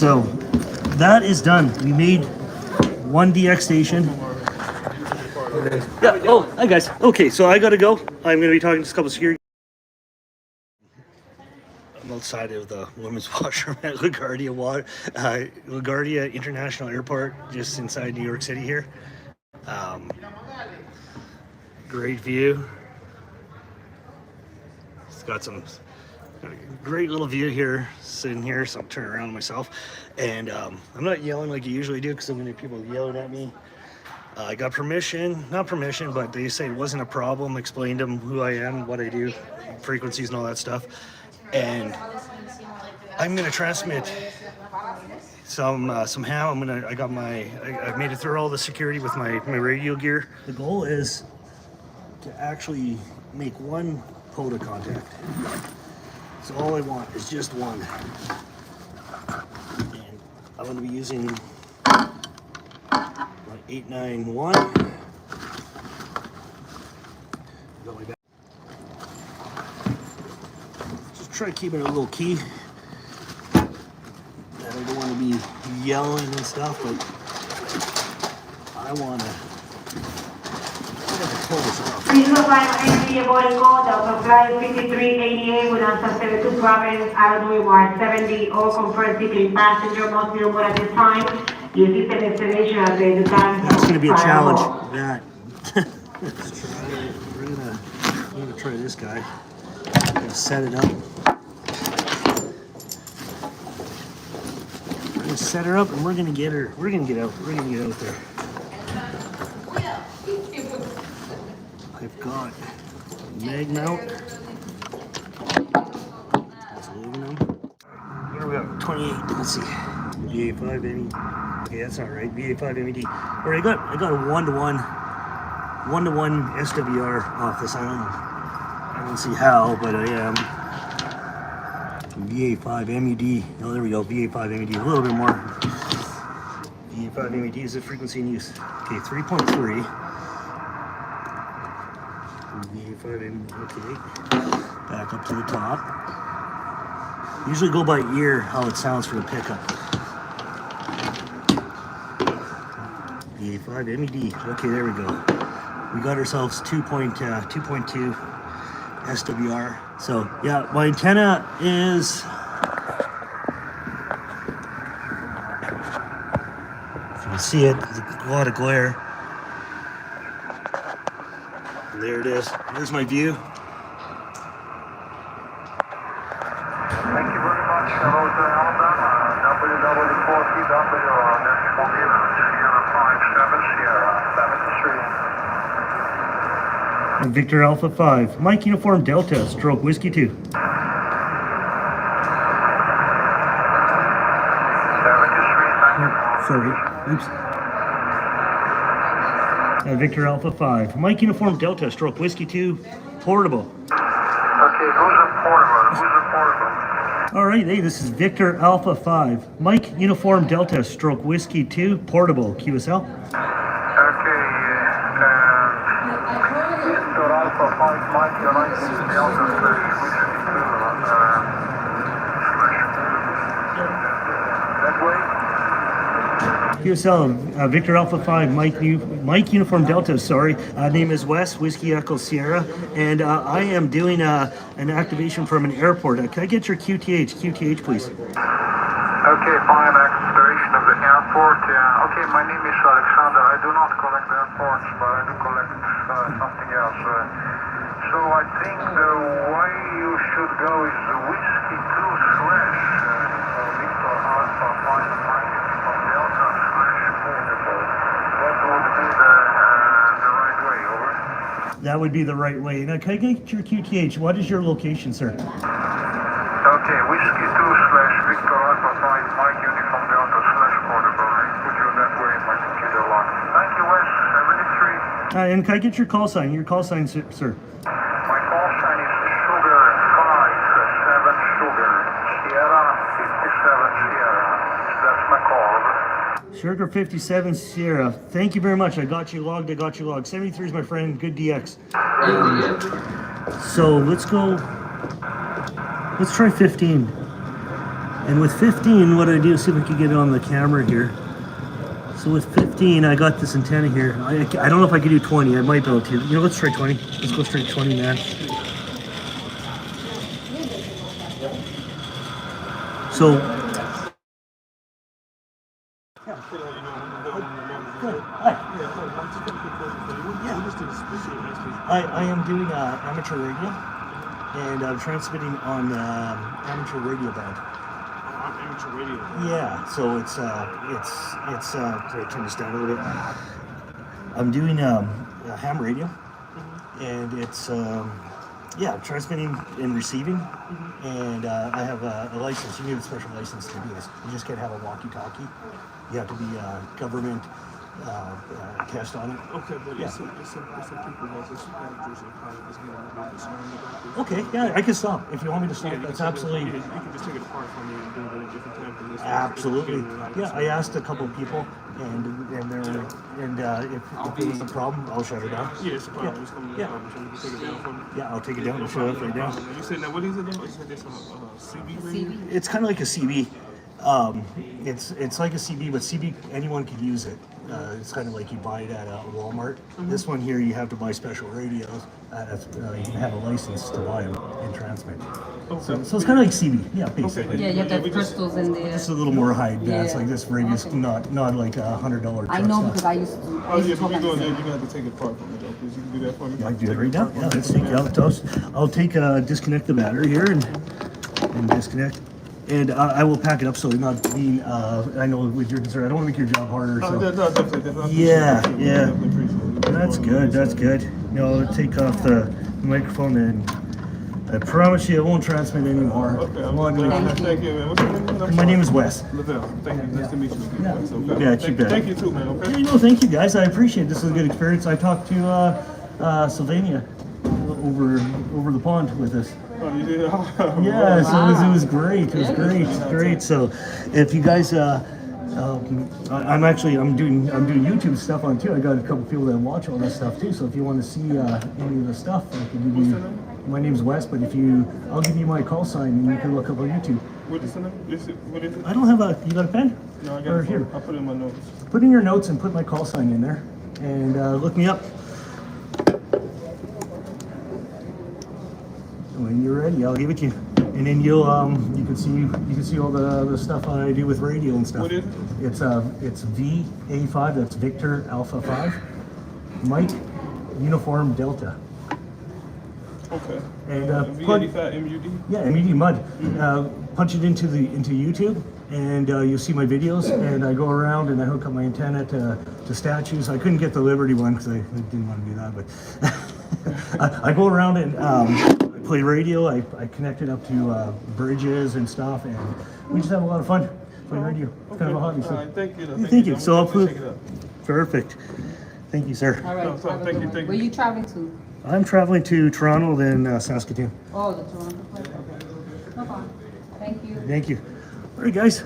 So that is done. We made one DX station. Yeah. Oh, hi guys. Okay, so I gotta go. I'm gonna be talking to a couple of security. I'm outside of the women's washroom at LaGuardia International Airport, just inside New York City here. Great view. It's got a great little view here, sitting here, so I'm turning around myself. And I'm not yelling like you usually do because I'm going to have people yelling at me. I got permission, not permission, but they say it wasn't a problem. Explained to them who I am, what I do, frequencies and all that stuff. And I'm going to transmit some ham. I made it through all the security with my radio gear. The goal is to actually make one POTA contact. So all I want is just one. And I'm going to be using my 891. Got my back. Just try keeping it a little key. I don't want to be yelling and stuff, but I want to pull this off. Please provide entry boarding code of flight 5388 with answer 72 Province, Avenue Ward 70. All confirmed ticket passenger must be on board at this time. Your system installation at the time. That's going to be a challenge. That. Let's try it. We're gonna try this guy. I'm gonna set it up. We're gonna set her up, and we're gonna get her. We're gonna get out. We're gonna get out there. I've got mag mount. That's aluminum. Here we go. 28. Let's see. VA5 MED. Okay, that's not right. VA5 MED. All right, I got a one-to-one SWR off this. I don't see how, but I am. VA5 MED. Oh, there we go. VA5 MED. A little bit more. VA5 MED is a frequency in use. Okay, 3.3. VA5 MED. Okay. Back up to the top. Usually go by ear how it sounds for the pickup. VA5 MED. Okay, there we go. We got ourselves 2.2 SWR. So yeah, my antenna is if you can see it, there's a lot of glare. And there it is. There's my view. Thank you very much. Hello to Alabama. www.4TW Sierra 57 Sierra 73. Victor Alpha 5. Mike Uniform Delta, stroke Whiskey 2. 73. Sorry. Oops. Victor Alpha 5. Mike Uniform Delta, stroke Whiskey 2, portable. Okay, who's a portable? All right, hey, this is Victor Alpha 5. Mike Uniform Delta, stroke Whiskey 2, portable. QSL. Okay, Victor Alpha 5, Mike Uniform Delta, Whiskey 2, that way? QSL, Victor Alpha 5, Mike Uniform Delta, sorry. Name is Wes, Whiskey Echo Sierra, and I am doing an activation from an airport. Can I get your QTH, please? Okay, fine, activation of the airport. Okay, my name is Alexander. I do not collect airports, but I do collect something else. So I think the way you should go is the Whiskey 2 slash Victor Alpha 5 Mike Uniform Delta slash portable. What would be the right way, over? That would be the right way. Now, can I get your QTH? What is your location, sir? Okay, Whiskey 2 slash Victor Alpha 5 Mike Uniform Delta slash portable. I put you that way in my computer lock. Thank you, Wes. 73. And can I get your call sign? Your call sign, sir. My call sign is Sugar 57 Sugar Sierra 57 Sierra. That's my call, over. Sugar 57 Sierra. Thank you very much. I got you logged. 73 is my friend. Good DX. So let's go. Let's try 15. And with 15, what I do is see if I can get it on the camera here. So with 15, I got this antenna here. I don't know if I can do 20. I might be able to. You know, let's try 20. Let's go straight 20, man. So. I am doing amateur radio, and I'm transmitting on amateur radio band. Amateur radio. Yeah, so it's can I turn this down a little bit? I'm doing ham radio, and it's transmitting and receiving, and I have a license. You need a special license to do this. You just can't have a walkie-talkie. You have to be government test on it. Okay, but yeah. some people that just managers and pilots get a little bit concerned about this. Okay, yeah, I can stop. If you want me to stop, Yeah, that's you absolutely... can just take it apart from me and do it at a different time. Absolutely. Yeah, I asked a couple of people, and they're if there's a problem, I'll shut it down. Yeah, it's a problem. It's going to be a Yeah. problem. So you can take it down from me. Yeah, I'll take it down and shut it right down. You said, now what is it though? You said this CB radio? It's kind of like a CB. It's like a CB, but CB, anyone could use it. It's kind of like you buy it at Walmart. This one here, you have to buy special radios. You can have a license to buy them and transmit. So it's kind of like CB, yeah, basically. Yeah, you have to have crystals in there. It's a little more high advanced, Yeah. like this radio's not like $100 I know because I used to. Oh, yeah, but we're going there. You're going to have to take it apart from me though. Please, you can do that for me. I can do it right now. Yeah, let's take out the toast. I'll disconnect the battery here and disconnect. And I will pack it up so it's not being, I know with your concern, I don't want to make your job harder. No, So. definitely. Yeah. Definitely appreciate it. That's good, that's good. No, I'll take off the microphone and I promise you I won't transmit anymore. Okay, I'm not gonna- thank you, man. What's your name? My name is Wes. Lavelle. Thank you. Nice to meet you. Yeah. So, You bet, you bet. Thank you too, man. Okay. Yeah, no, thank you guys. I appreciate it. This is a good experience. I talked to Sylvania over the pond with us. Oh, you did? Yeah, so it was great. It was great. So, if you guys, I'm doing YouTube stuff on too. I got a couple people that watch all this stuff too. So if you want to see any of the stuff, I can give you. My name's Wes, but I'll give you my call sign and you can look up on YouTube. What is the name? What is it? I don't have a. You got a pen? No, I got Or it. here. I'll put it in my notes. Put in your notes and put my call sign in there, and look me up. When you're ready, I'll give it to you, and then you can see all the stuff I do with radio and stuff. What is it? It's VA5. That's Victor Alpha 5, Mike Uniform Delta. Okay. And V85 MUD? Yeah, MUD mud. Punch it into YouTube, and you'll see my videos. And I go around and I hook up my antenna to statues. I couldn't get the Liberty one because I didn't want to do that, but I go around and I play radio. I connect it up to bridges and stuff, and we just have a lot of fun playing radio. It's kind of a hobby. So. All right, thank you. Thank you. So I'll put. Check it out. Perfect. Thank you, sir. All right. No, so have a thank good you, one. thank Where you. you traveling to? I'm traveling to Toronto, then Saskatoon. Oh, the Toronto place. Okay. No problem. Thank you. Thank you. All right, guys.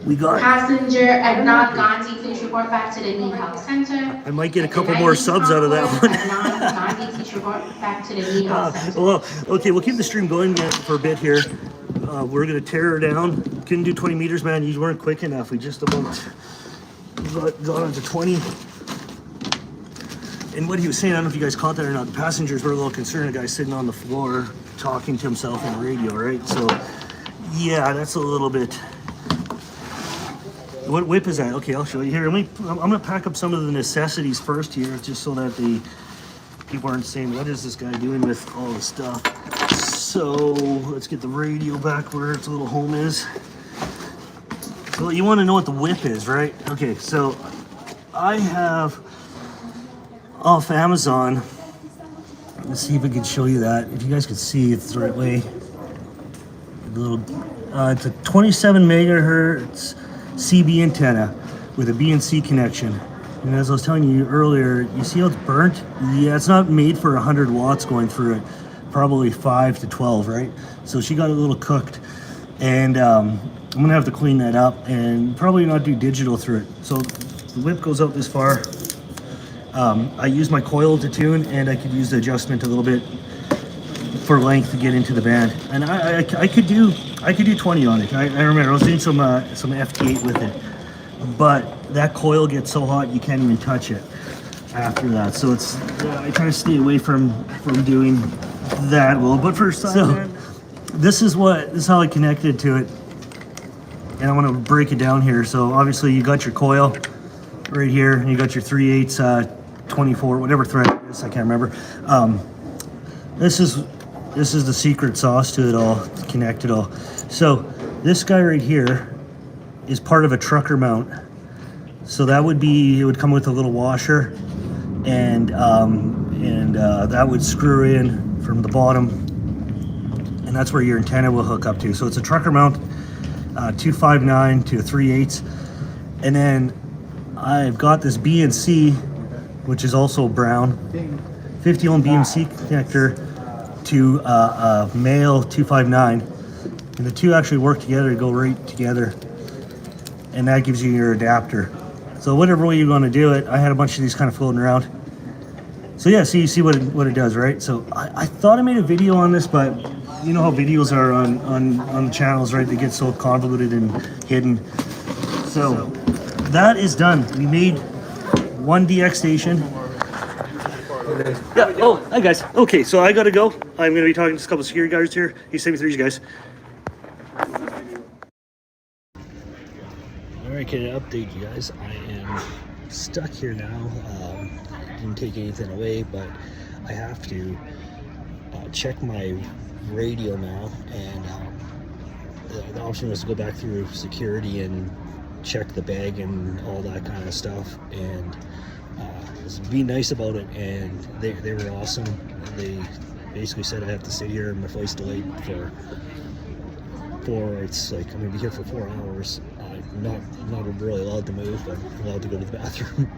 We got. Passenger Adnan Gandhi, please report back to the Need Health Center. I might get a couple more subs out of that one. Adnan Gandhi, please report back to the Need Health Center. Well, okay, we'll keep the stream going for a bit here. We're gonna tear her down. Couldn't do 20 meters, man. You weren't quick enough. We just about got onto 20. And what he was saying, I don't know if you guys caught that or not. The passengers were a little concerned. A guy sitting on the floor talking to himself on the radio, right? So, yeah, that's a little bit. What whip is that? Okay, I'll show you here. I'm gonna pack up some of the necessities first here, just so that the people aren't saying, "What is this guy doing with all the stuff?" So let's get the radio back where its little home is. So you want to know what the whip is, right? Okay, so I have off Amazon. Let's see if I can show you that. If you guys could see it's the right way. The little, it's a 27 megahertz CB antenna with a BNC connection. And as I was telling you earlier, you see how it's burnt? Yeah, it's not made for 100 watts going through it. Probably 5 to 12, right? So she got a little cooked, and I'm gonna have to clean that up and probably not do digital through it. So the whip goes out this far. I use my coil to tune, and I could use the adjustment a little bit for length to get into the band. And I could do I could do 20 on it. I remember I was doing some FT8 with it, but that coil gets so hot you can't even touch it after that. So it's I try to stay away from doing that. Well, but for so this is how I connected to it, and I'm gonna break it down here. So obviously you got your coil right here, and you got your 3/8 24 whatever thread it is. I can't remember. This is the secret sauce to it all, to connect it all. So this guy right here is part of a trucker mount. So that would be, it would come with a little washer, and that would screw in from the bottom, and that's where your antenna will hook up to. So it's a trucker mount, 259 to a 3/8, and then I've got this BNC, which is also brown, 50 ohm BNC connector to a male 259, and the two actually work together to go right together, and that gives you your adapter. So whatever way you're going to do it, I had a bunch of these kind of floating around. So yeah, so you see what it does, right? So I thought I made a video on this, but you know how videos are on the channels, right? They get so convoluted and hidden. So that is done. We made one DX station. Yeah. Oh, hi guys. Okay, so I gotta go. I'm gonna be talking to a couple of security guards here. You save me through, guys. All right, can I update you guys? I am stuck here now. Didn't take anything away, but I have to check my radio now, and the option was to go back through security and check the bag and all that kind of stuff, and be nice about it, and they were awesome. They basically said I have to sit here and my flight's delayed for it's like I'm gonna be here for 4 hours. I'm not really allowed to move, but I'm allowed to go to the bathroom.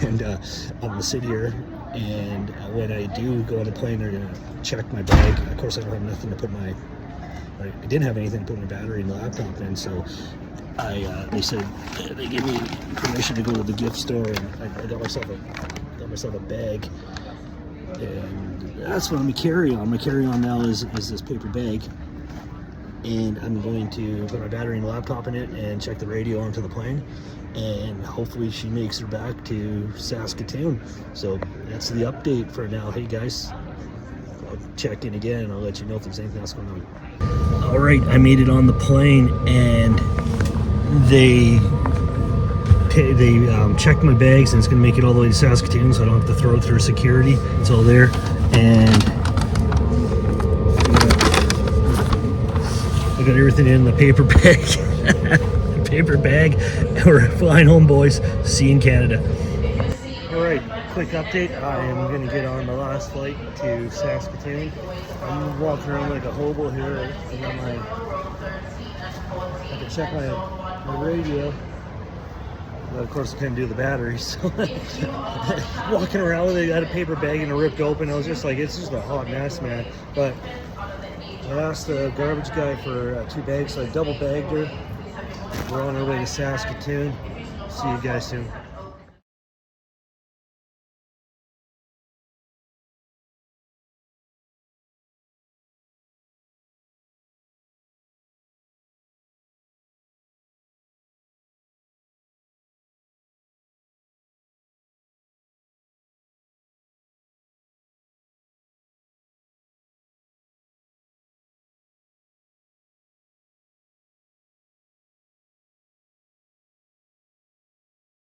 And I'm gonna sit here, and when I do go on the plane, they're gonna check my bag. Of course, I don't have nothing to put I didn't have anything to put my battery and laptop in, so they said they gave me permission to go to the gift store, and I got myself a bag, and that's what I'm gonna carry on. My carry-on now is this paper bag, and I'm going to put my battery and laptop in it and check the radio onto the plane, and hopefully she makes her back to Saskatoon. So that's the update for now. Hey guys, I'll check in again and I'll let you know if there's anything else going on. All right, I made it on the plane, and they checked my bags, and it's going to make it all the way to Saskatoon, so I don't have to throw it through security. It's all there, and I got everything in the paper bag. Paper bag. We're flying home, boys. See you in Canada. All right, quick update. I am going to get on the last flight to Saskatoon. I'm walking around like a hobo here. I can check my radio. But of course, I couldn't do the battery, so walking around with it, I had a paper bag and it ripped open. I was just like, it's just a hot mess, man. But I asked the garbage guy for 2 bags, so I double bagged her. We're on our way to Saskatoon. See you guys soon.